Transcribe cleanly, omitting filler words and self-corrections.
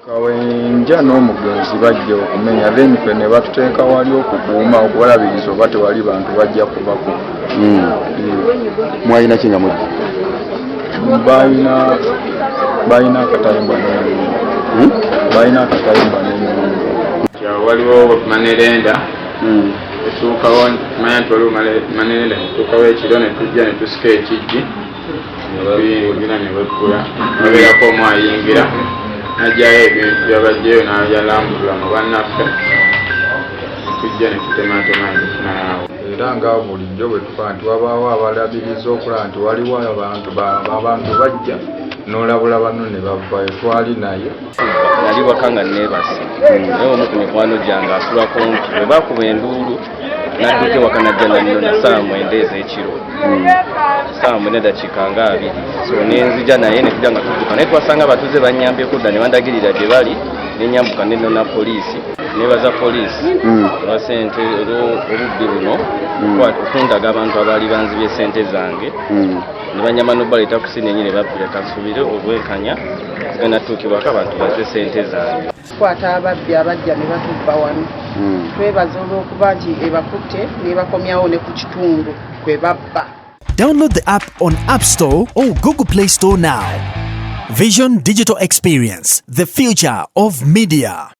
Kawenja n'omugenzi bajja okumenya then ffe ne batuteeka wali okukuuma okubalabiriza oba tewali bantu bajja kubako. Mwalina ki nga mujja? Balina akatayimba n'enyonyi. Balina akatayimba n'enyonyi. Waliwo manerenda etuukawo manya nti waliwo manerenda etuukawo ekiro ne tujja ne tusika ekijji nebiyingira ne beggula babeerako omu ayingira najjayo ebintu byabajjayo n'ajalambulula mu bannaffe tujja ne tutematema netufunayawo. Era nga bulijjo bwe tukola nti wabaawo abalabiriza okulaba nti waliwo abantu bajja n'olabula bano ne bavayo twali naye. Nali waka nga neebase naye omu ku mikwano gyange asula kumpi bwe bakuba enduulu n'adduka ewaka najja nannona ssaawa 9 ez'ekiro, ssaawa 4 dakiika nga 2. So nenzija naye ne tujja nga tudduka naye twasanga abatuze bannyambye kudda ne bandagirira gye bali nenyambuka nennona poliisi. Nebaza poliisi olwa ssente olubbi buno okundaga abantu abaali banzibye ssente zange ne banyama n'obaleeta ku sini enyini babbire kasubire obwenkanya zigenda tuukibwako abantu bazze ssente zange. Tukwata ababbi abajja ne batubba wano twebaza olw'okuba nti ebakutte n'ebakomyawo ne ku kitundu kwe babba. Download the app on App Store or Google Play Store now. Vision Digital Experience, the future of media.